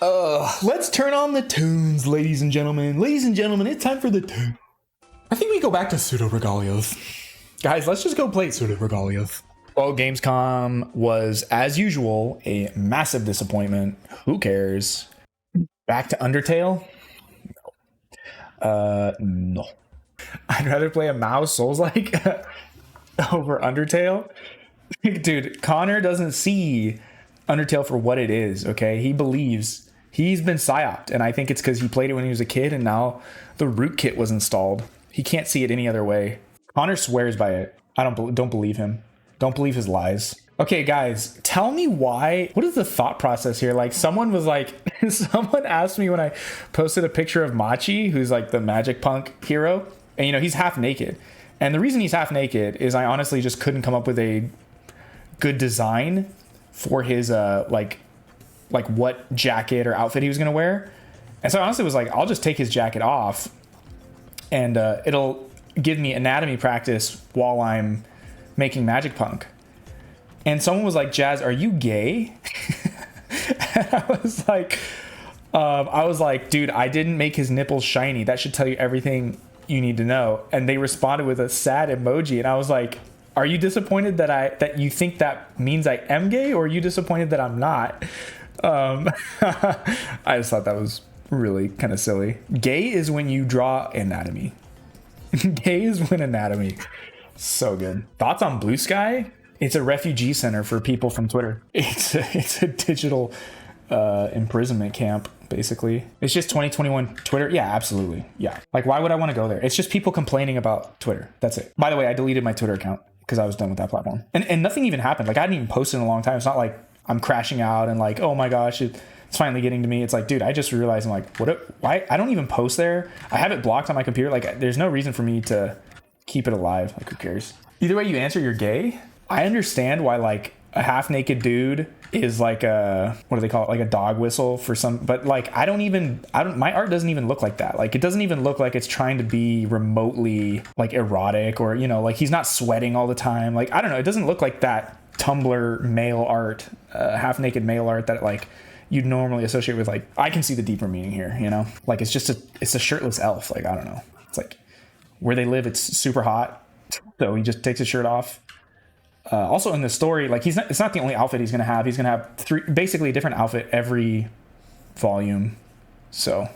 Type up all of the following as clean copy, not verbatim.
Let's turn on the tunes, ladies and gentlemen. Ladies and gentlemen, it's time for the tune. I think we go back to Pseudo Regalios. Guys, let's just go play Pseudo Regalios. Well, Gamescom was, as usual, a massive disappointment. Who cares? Back to Undertale? No. I'd rather play a mouse Souls-like over Undertale. Dude, Connor doesn't see Undertale for what it is, okay? He believes he's been psyoped, and I think it's because he played it when he was a kid, and now the rootkit was installed. He can't see it any other way. Connor swears by it. I don't believe him. Don't believe his lies. Okay, guys, tell me why. What is the thought process here? Like, someone was like, someone asked me when I posted a picture of Machi, who's like the magic punk hero, and you know, he's half naked. And the reason he's half naked is I honestly just couldn't come up with a good design for his like what jacket or outfit he was gonna wear. And so I honestly was like, I'll just take his jacket off and it'll give me anatomy practice while I'm making magic punk. And someone was like, Jazz, are you gay? And I was like, dude, I didn't make his nipples shiny. That should tell you everything you need to know. And they responded with a sad emoji, and I was like, are you disappointed that you think that means I am gay, or are you disappointed that I'm not? I just thought that was really kind of silly. Gay is when you draw anatomy. Gay is when anatomy. So good. Thoughts on bluesky? It's a refugee center for people from Twitter. It's a digital imprisonment camp, basically. It's just 2021 Twitter. Yeah, absolutely. Yeah. Like, why would I want to go there? It's just people complaining about Twitter. That's it. By the way, I deleted my Twitter account because I was done with that platform. And nothing even happened. Like, I hadn't even posted in a long time. It's not like I'm crashing out and like, oh my gosh, it's finally getting to me. It's like, dude, I just realized I'm like, why? I don't even post there. I have it blocked on my computer. Like, there's no reason for me to keep it alive. Like, who cares? Either way you answer, you're gay. I understand why like a half naked dude is like a, what do they call it? Like a dog whistle for some, but like, my art doesn't even look like that. Like, it doesn't even look like it's trying to be remotely like erotic, or, you know, like he's not sweating all the time. Like, I don't know. It doesn't look like that Tumblr male art, half naked male art that like you'd normally associate with, like, I can see the deeper meaning here, you know, like it's a shirtless elf. Like, I don't know. It's like where they live, it's super hot. So he just takes his shirt off. Also in the story, like it's not the only outfit he's going to have. He's going to have basically a different outfit every volume. So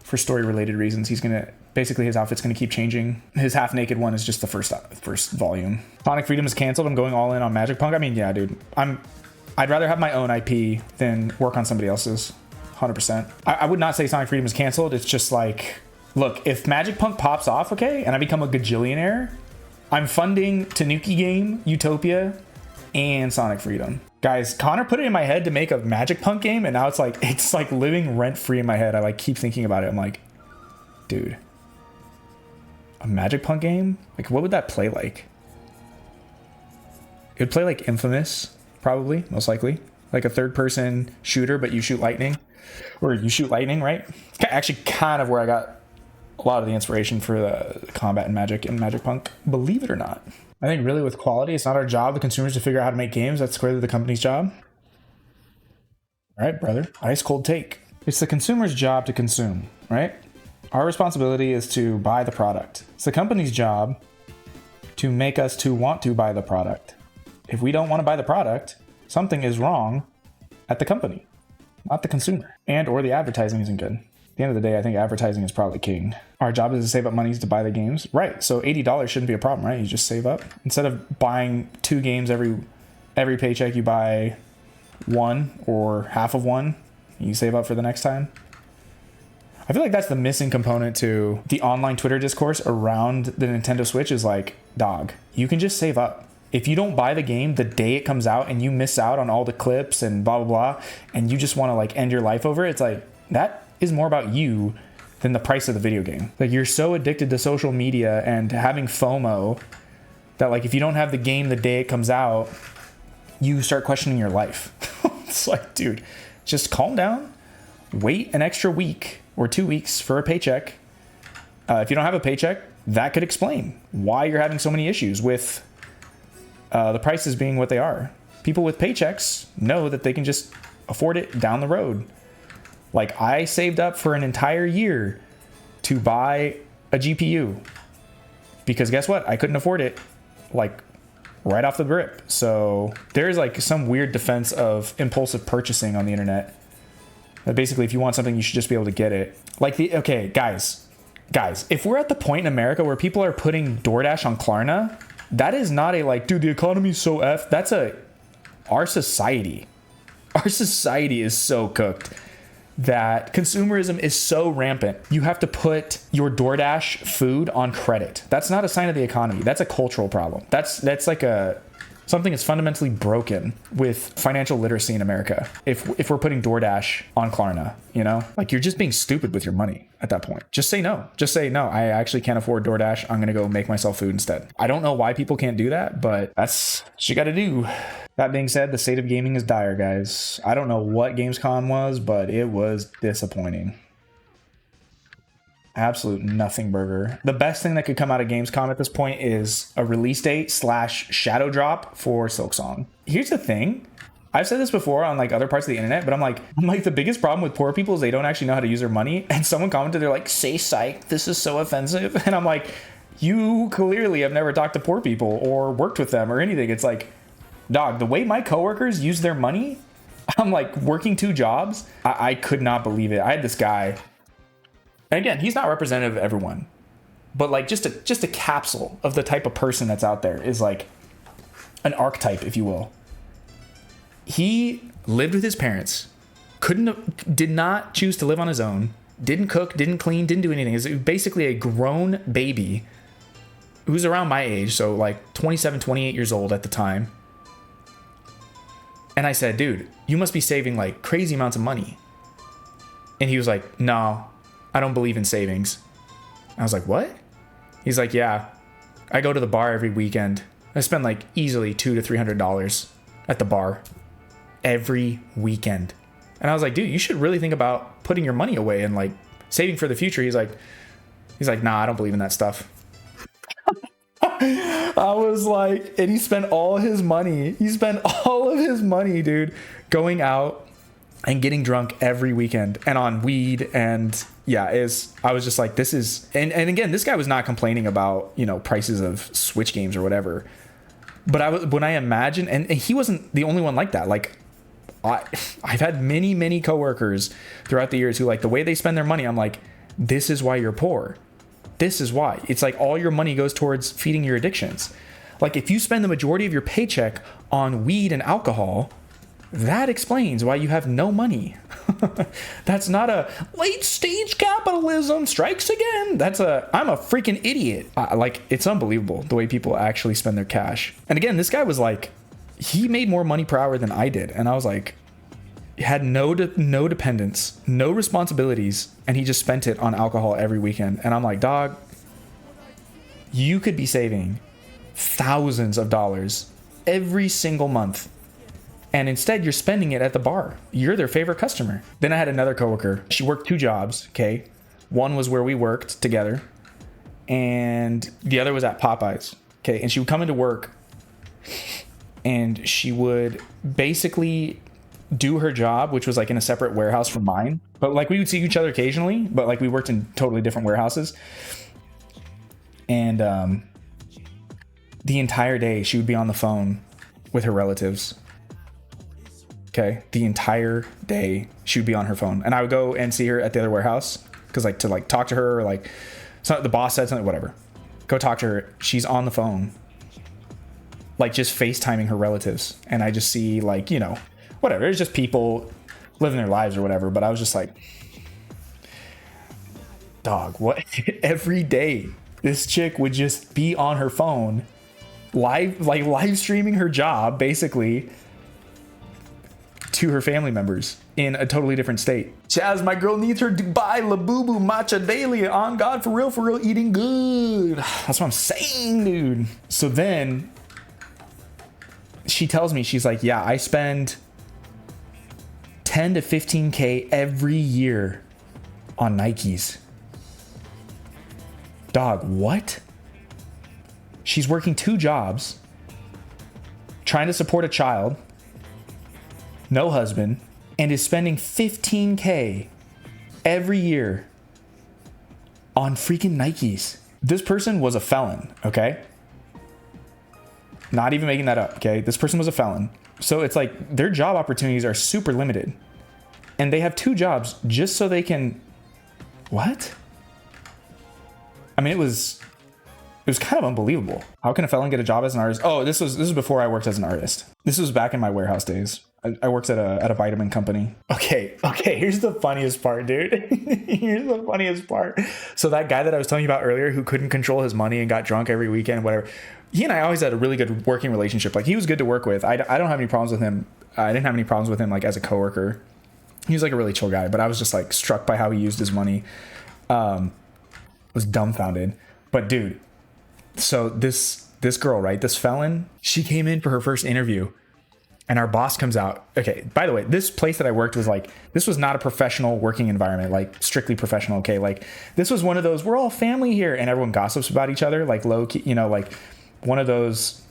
for story related reasons, he's going to basically, his outfit's going to keep changing. His half naked one is just the first volume. Sonic Freedom is canceled. I'm going all in on Magic Punk. I mean, yeah, dude, I'd rather have my own IP than work on somebody else's. 100%. I would not say Sonic Freedom is canceled. It's just like, look, if Magic Punk pops off, okay, and I become a gajillionaire, I'm funding Tanuki Game, Utopia, and Sonic Freedom. Guys, Connor put it in my head to make a Magic Punk game, and now it's like living rent free in my head. I like keep thinking about it. I'm like, dude, a Magic Punk game? Like, what would that play like? It would play like Infamous, probably, most likely. Like a third person shooter, but you shoot lightning. Or you shoot lightning, right? It's actually kind of where I got a lot of the inspiration for the combat and Magic Punk, believe it or not. I think really with quality, it's not our job, the consumers, to figure out how to make games. That's clearly the company's job. All right, brother. Ice cold take. It's the consumer's job to consume, right? Our responsibility is to buy the product. It's the company's job to make us to want to buy the product. If we don't want to buy the product, something is wrong at the company, not the consumer. And or the advertising isn't good. At the end of the day, I think advertising is probably king. Our job is to save up monies to buy the games. Right, so $80 shouldn't be a problem, right? You just save up. Instead of buying 2 games every paycheck, you buy 1 or half of 1. You save up for the next time. I feel like that's the missing component to the online Twitter discourse around the Nintendo Switch is like, dog, you can just save up. If you don't buy the game the day it comes out and you miss out on all the clips and blah, blah, blah, and you just want to like end your life over it, it's like, that is more about you than the price of the video game. Like, you're so addicted to social media and having FOMO that like if you don't have the game the day it comes out, you start questioning your life. It's like, dude, just calm down, wait an extra week or 2 weeks for a paycheck. If you don't have a paycheck, that could explain why you're having so many issues with the prices being what they are. People with paychecks know that they can just afford it down the road. Like, I saved up for an entire year to buy a GPU because guess what? I couldn't afford it, like, right off the rip. So there's like some weird defense of impulsive purchasing on the internet. That basically, if you want something, you should just be able to get it. Like okay, guys, if we're at the point in America where people are putting DoorDash on Klarna, that is not a like, dude, the economy's so F. That's our society. Our society is so cooked that consumerism is so rampant. You have to put your DoorDash food on credit. That's not a sign of the economy. That's a cultural problem. That's like something that's fundamentally broken with financial literacy in America. If we're putting DoorDash on Klarna, you know, like you're just being stupid with your money at that point. Just say no. Just say no. I actually can't afford DoorDash. I'm going to go make myself food instead. I don't know why people can't do that, but that's what you got to do. That being said, the state of gaming is dire, guys. I don't know what Gamescom was, but it was disappointing. Absolute nothing burger. The best thing that could come out of Gamescom at this point is a release date / shadow drop for Silksong. Here's the thing. I've said this before on like other parts of the internet, but I'm like the biggest problem with poor people is they don't actually know how to use their money. And someone commented, they're like, say psych, this is so offensive. And I'm like, you clearly have never talked to poor people or worked with them or anything. It's like, dog, the way my coworkers use their money, I'm like working 2 jobs. I could not believe it. I had this guy, and again, he's not representative of everyone, but like just a capsule of the type of person that's out there is like an archetype, if you will. He lived with his parents, did not choose to live on his own, didn't cook, didn't clean, didn't do anything. He was basically a grown baby who's around my age, so like 27, 28 years old at the time. And I said, dude, you must be saving like crazy amounts of money. And he was like, no, I don't believe in savings. I was like, what? He's like, yeah, I go to the bar every weekend. I spend like easily $200 to $300 at the bar every weekend. And I was like, dude, you should really think about putting your money away and like saving for the future. He's like, nah, I don't believe in that stuff. I was like, and he spent all his money. He spent all of his money, dude, going out and getting drunk every weekend and on weed. And yeah, I was just like, this is, and again, this guy was not complaining about, you know, prices of Switch games or whatever. But when I imagine, and he wasn't the only one like that. Like I've had many coworkers throughout the years who like the way they spend their money. I'm like, this is why you're poor. This is why. It's like all your money goes towards feeding your addictions. Like if you spend the majority of your paycheck on weed and alcohol, that explains why you have no money. That's not a late stage capitalism strikes again. I'm a freaking idiot. Like it's unbelievable the way people actually spend their cash. And again, this guy was like, he made more money per hour than I did. And I was like, had no dependents, no responsibilities, and he just spent it on alcohol every weekend. And I'm like, dog, you could be saving thousands of dollars every single month, and instead you're spending it at the bar. You're their favorite customer. Then I had another coworker. She worked 2 jobs, okay? One was where we worked together, and the other was at Popeyes, okay? And she would come into work, and she would basically do her job, which was like in a separate warehouse from mine, but like we would see each other occasionally, but like we worked in totally different warehouses. And the entire day she would be on the phone with her relatives. Okay, the entire day she would be on her phone, and I would go and see her at the other warehouse because like to like talk to her, or like the boss said something, whatever, go talk to her. She's on the phone, like just FaceTiming her relatives, and I just see like, you know, whatever, it's just people living their lives or whatever. But I was just like, dog, what? Every day this chick would just be on her phone live streaming her job basically to her family members in a totally different state. Chaz, my girl needs her Dubai Labubu matcha daily. On God, for real, eating good. That's what I'm saying, dude. So then she tells me, she's like, yeah, I spend 10 to 15K every year on Nikes. Dog, what? She's working 2 jobs, trying to support a child, no husband, and is spending $15K every year on freaking Nikes. This person was a felon, okay? Not even making that up, okay? This person was a felon. So it's like their job opportunities are super limited. And they have 2 jobs just so they can... What? I mean, it was kind of unbelievable. How can a felon get a job as an artist? Oh, this was before I worked as an artist. This was back in my warehouse days. I worked at a vitamin company. Okay, here's the funniest part, dude. Here's the funniest part. So that guy that I was telling you about earlier who couldn't control his money and got drunk every weekend, whatever, he and I always had a really good working relationship. Like, he was good to work with. I don't have any problems with him. I didn't have any problems with him, like, as a coworker. He was like a really chill guy, but I was just like struck by how he used his money. Was dumbfounded. But dude, so this girl, right, this felon, she came in for her first interview and our boss comes out. Okay, by the way, this place that I worked was like, this was not a professional working environment, like strictly professional. Okay, like this was one of those, we're all family here, and everyone gossips about each other, like low key, you know, like one of those,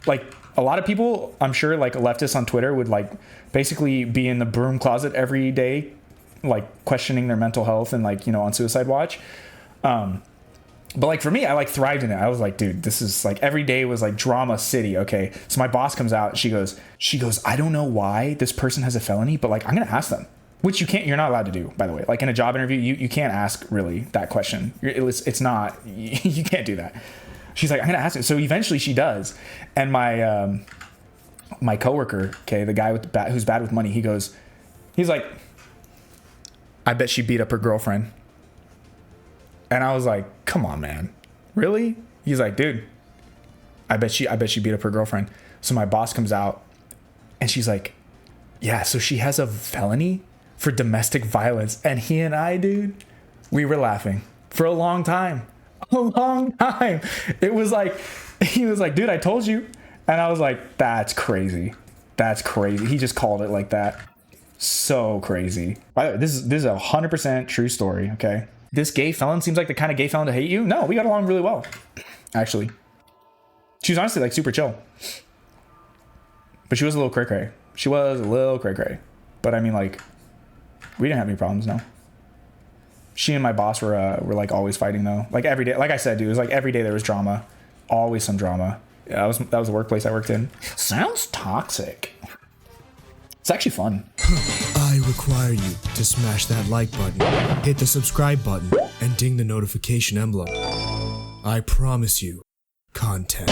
like a lot of people, I'm sure, like leftists on Twitter would like basically be in the broom closet every day, like questioning their mental health and like, you know, on suicide watch. But like for me, I like thrived in it. I was like, dude, this is like every day was like drama city. Okay. So my boss comes out, she goes, I don't know why this person has a felony, but like, I'm going to ask them, which you're not allowed to do, by the way. Like in a job interview, you can't ask really that question. It's not, you can't do that. She's like, I'm going to ask it. So eventually she does. And my coworker, okay, the guy who's bad with money, he's like, I bet she beat up her girlfriend. And I was like, come on, man. Really? He's like, dude, I bet she beat up her girlfriend. So my boss comes out and she's like, yeah, so she has a felony for domestic violence. And he and I, dude, we were laughing for a long time. A long time. It was like, he was like, dude, I told you. And I was like, that's crazy. That's crazy. He just called it like that. So crazy. By the way, this is a 100% true story, okay? This gay felon seems like the kind of gay felon to hate you. No, we got along really well, actually. She was honestly like super chill. But she was a little cray-cray. But I mean, like, we didn't have any problems, no. She and my boss were like always fighting though. Like every day, like I said, dude, it was like every day there was drama. Always some drama. Yeah, that was the workplace I worked in. Sounds toxic. It's actually fun. I require you to smash that like button, hit the subscribe button, and ding the notification emblem. I promise you, content.